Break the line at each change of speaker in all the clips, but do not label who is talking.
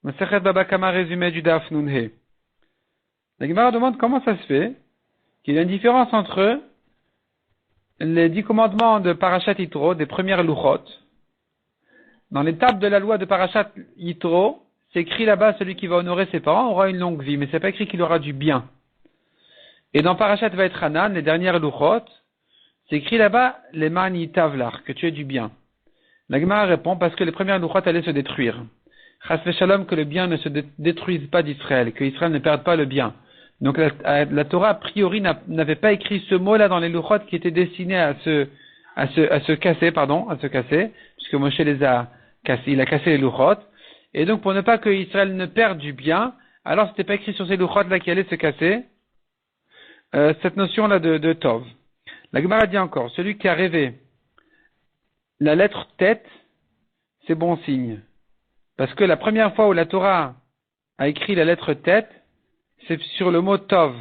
Masechet Baba Kama, résumé du Daf Nun He. La Gemara demande comment ça se fait qu'il y a une différence entre les 10 commandements de Parashat Yitro, des premières Luchot. Dans l'étape de la loi de Parashat Yitro, c'est écrit là-bas, celui qui va honorer ses parents aura une longue vie, mais c'est pas écrit qu'il aura du bien. Et dans Parashat Vaetranan, les dernières Luchot, c'est écrit là-bas, les mani tavlar, que tu aies du bien. La Gemara répond, parce que les premières Luchot allaient se détruire. Chas v'shalom, que le bien ne se détruise pas d'Israël, que Israël ne perde pas le bien. Donc la Torah, a priori, n'avait pas écrit ce mot-là dans les Luchot qui étaient destinés à se casser, puisque Moshe les a cassés, il a cassé les Luchot. Et donc, pour ne pas que Israël ne perde du bien, alors c'était pas écrit sur ces Luchot-là qui allaient se casser, cette notion-là de Tov. La Gemara dit encore, celui qui a rêvé la lettre tête, c'est bon signe. Parce que la première fois où la Torah a écrit la lettre tête, c'est sur le mot Tov.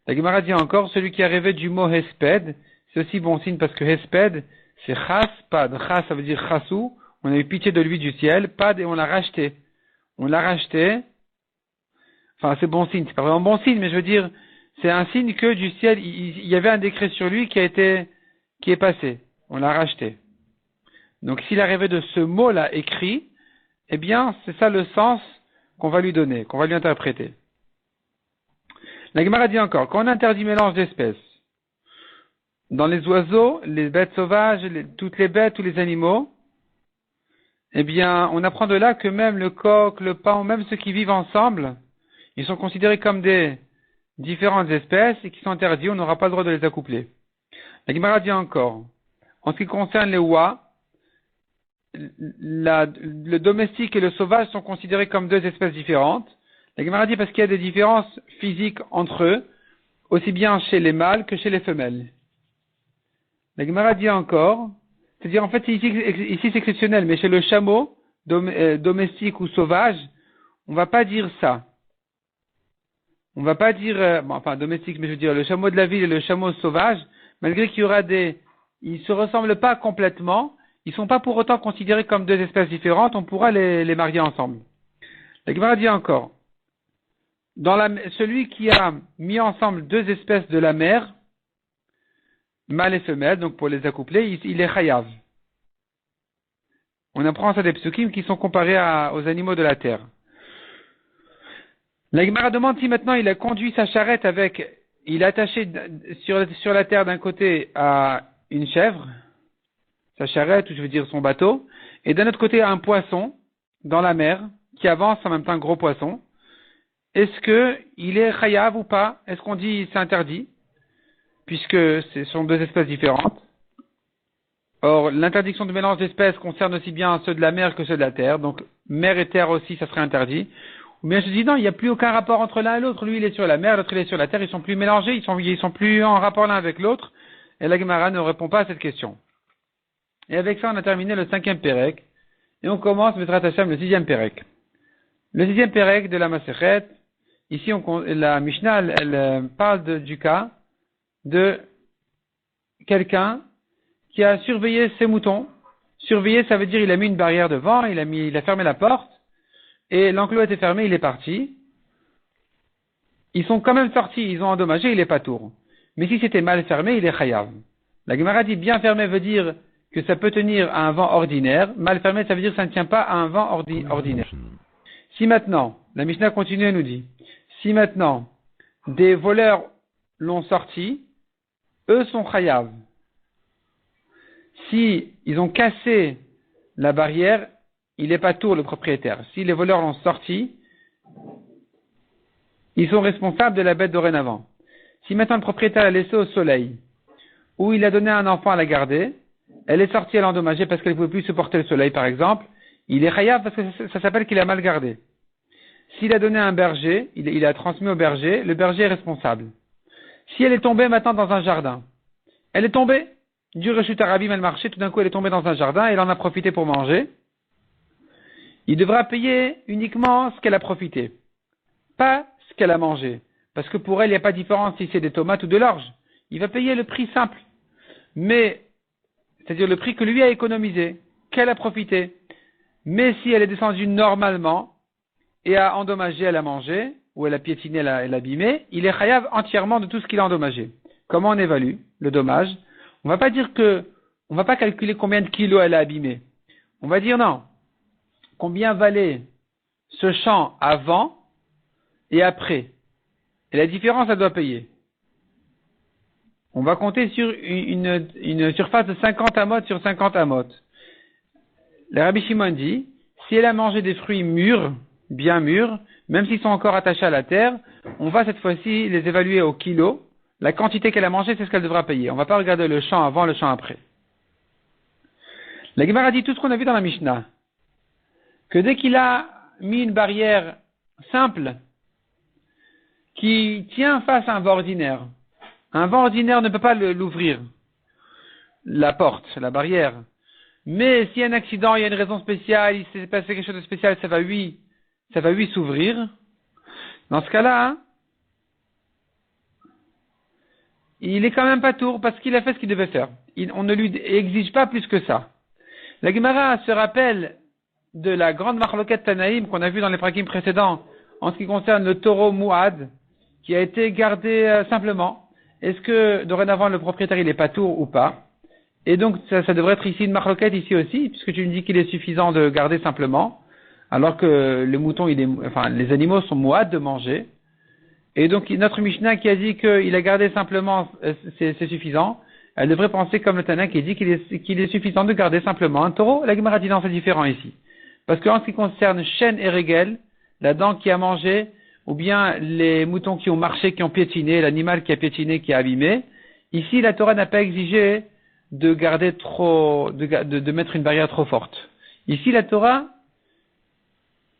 La Gemara dit encore, celui qui a rêvé du mot Hesped, c'est aussi bon signe parce que Hesped, c'est Chas, Pad. Chas, ça veut dire Chassou, on a eu pitié de lui du ciel, Pad, et on l'a racheté. On l'a racheté, enfin c'est bon signe, c'est pas vraiment bon signe, mais je veux dire, c'est un signe que du ciel, il y avait un décret sur lui qui est passé. On l'a racheté. Donc s'il a rêvé de ce mot-là écrit, eh bien, c'est ça le sens qu'on va lui donner, qu'on va lui interpréter. La Gemara dit encore, quand on interdit mélange d'espèces, dans les oiseaux, les bêtes sauvages, toutes les bêtes, tous les animaux, eh bien, on apprend de là que même le coq, le paon, même ceux qui vivent ensemble, ils sont considérés comme des différentes espèces et qui sont interdits, on n'aura pas le droit de les accoupler. La Gemara dit encore, en ce qui concerne les oies, le domestique et le sauvage sont considérés comme deux espèces différentes. La Gemara dit parce qu'il y a des différences physiques entre eux, aussi bien chez les mâles que chez les femelles. La Gemara dit encore, c'est-à-dire en fait ici c'est exceptionnel, mais chez le chameau, domestique ou sauvage, on va pas dire ça. On va pas dire, domestique, mais je veux dire le chameau de la ville et le chameau sauvage, malgré qu'il y aura ils se ressemblent pas complètement, ils sont pas pour autant considérés comme deux espèces différentes, on pourra les marier ensemble. La Gemara dit encore, celui qui a mis ensemble deux espèces de la mer, mâle et femelle, donc pour les accoupler, il est chayav. On apprend ça des psukim qui sont comparés aux animaux de la terre. La Gemara demande si maintenant il a conduit sa charrette il a attaché sur la terre d'un côté à une chèvre, sa charrette, ou je veux dire son bateau, et d'un autre côté un poisson dans la mer, qui avance en même temps un gros poisson. Est-ce que il est chayav ou pas? Est-ce qu'on dit c'est interdit? Puisque ce sont deux espèces différentes. Or, l'interdiction de mélange d'espèces concerne aussi bien ceux de la mer que ceux de la terre. Donc, mer et terre aussi, ça serait interdit. Ou bien je dis non, il n'y a plus aucun rapport entre l'un et l'autre. Lui, il est sur la mer, l'autre, il est sur la terre. Ils sont plus mélangés, ils sont plus en rapport l'un avec l'autre. Et la Gemara ne répond pas à cette question. Et avec ça, on a terminé le 5e Pérek. Et on commence, Bezrat Hashem, le 6e Pérek. Le 6e Pérek de la Masechet. Ici, la Mishnah, elle parle du cas de quelqu'un qui a surveillé ses moutons. Surveiller, ça veut dire il a mis une barrière devant, il a fermé la porte, et l'enclos était fermé, il est parti. Ils sont quand même sortis, ils ont endommagé, il est pas tour. Mais si c'était mal fermé, il est chayav. La Gemara dit bien fermé veut dire que ça peut tenir à un vent ordinaire, mal fermé ça veut dire que ça ne tient pas à un vent ordinaire. Si maintenant, la Mishnah continue et nous dit, si maintenant des voleurs l'ont sorti, eux sont chayav. Si ils ont cassé la barrière, il n'est pas tour le propriétaire. Si les voleurs l'ont sorti, ils sont responsables de la bête dorénavant. Si maintenant le propriétaire l'a laissé au soleil, ou il a donné à un enfant à la garder, elle est sortie, elle a endommagé parce qu'elle ne pouvait plus supporter le soleil par exemple, il est chayav parce que ça s'appelle qu'il a mal gardé. S'il a donné à un berger, il a transmis au berger, le berger est responsable. Si elle est tombée maintenant dans un jardin, elle est tombée, du rechut arabim, elle marchait, tout d'un coup elle est tombée dans un jardin, elle en a profité pour manger, il devra payer uniquement ce qu'elle a profité, pas ce qu'elle a mangé, parce que pour elle il n'y a pas de différence si c'est des tomates ou de l'orge, il va payer le prix simple, mais, c'est-à-dire le prix que lui a économisé, qu'elle a profité, mais si elle est descendue normalement, et a endommagé, elle a mangé, ou elle a piétiné, elle a abîmé, il est chayav entièrement de tout ce qu'il a endommagé. Comment on évalue le dommage? On va pas dire on va pas calculer combien de kilos elle a abîmé. On va dire non. Combien valait ce champ avant et après? Et la différence, elle doit payer. On va compter sur une surface de 50 amot sur 50 amot. Le Rabbi Shimon dit, si elle a mangé des fruits mûrs, bien mûrs, même s'ils sont encore attachés à la terre, on va cette fois-ci les évaluer au kilo. La quantité qu'elle a mangée, c'est ce qu'elle devra payer. On ne va pas regarder le champ avant, le champ après. La Gemara dit tout ce qu'on a vu dans la Mishnah. Que dès qu'il a mis une barrière simple qui tient face à un vent ordinaire ne peut pas l'ouvrir, la porte, la barrière. Mais s'il y a un accident, il y a une raison spéciale, il s'est passé quelque chose de spécial, ça va lui s'ouvrir. Dans ce cas-là, il est quand même pas tour parce qu'il a fait ce qu'il devait faire. On ne lui exige pas plus que ça. La Gemara se rappelle de la grande marloquette Tanaïm qu'on a vue dans les prakim précédents en ce qui concerne le taureau Mouad qui a été gardé simplement. Est-ce que dorénavant le propriétaire il est pas tour ou pas? Et donc ça devrait être ici une marloquette ici aussi puisque tu me dis qu'il est suffisant de garder simplement alors que le mouton les animaux sont Mouad de manger. Et donc notre Mishnah qui a dit qu'il a gardé simplement c'est suffisant. Elle devrait penser comme le Tana qui dit qu'il est suffisant de garder simplement un taureau. La Gemara dit non, c'est différent ici. Parce qu'en ce qui concerne chêne et régel, la dent qui a mangé, ou bien les moutons qui ont marché, qui ont piétiné, l'animal qui a piétiné, qui a abîmé, ici la Torah n'a pas exigé de garder de mettre une barrière trop forte. Ici la Torah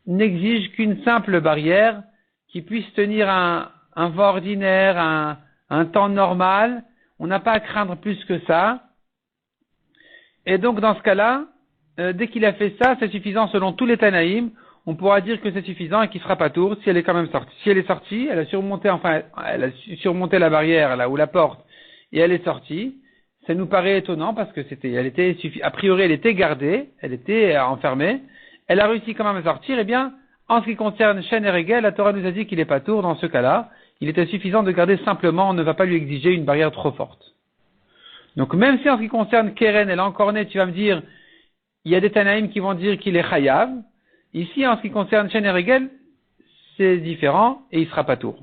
n'exige qu'une simple barrière qui puisse tenir un vent ordinaire, un temps normal. On n'a pas à craindre plus que ça. Et donc, dans ce cas-là, dès qu'il a fait ça, c'est suffisant selon tous les Tanaïm. On pourra dire que c'est suffisant et qu'il sera pas tour si elle est quand même sortie. Si elle est sortie, elle a surmonté la barrière, là, ou la porte, et elle est sortie. Ça nous paraît étonnant parce que a priori, elle était gardée, elle était enfermée. Elle a réussi quand même à sortir. Eh bien, en ce qui concerne chêne et régel, la Torah nous a dit qu'il n'est pas tour dans ce cas-là. Il était suffisant de garder simplement, on ne va pas lui exiger une barrière trop forte. Donc même si en ce qui concerne Keren, elle est encore née, tu vas me dire, il y a des Tanaïm qui vont dire qu'il est Chayav. Ici, en ce qui concerne Chêne et Régel, c'est différent et il sera pas tour.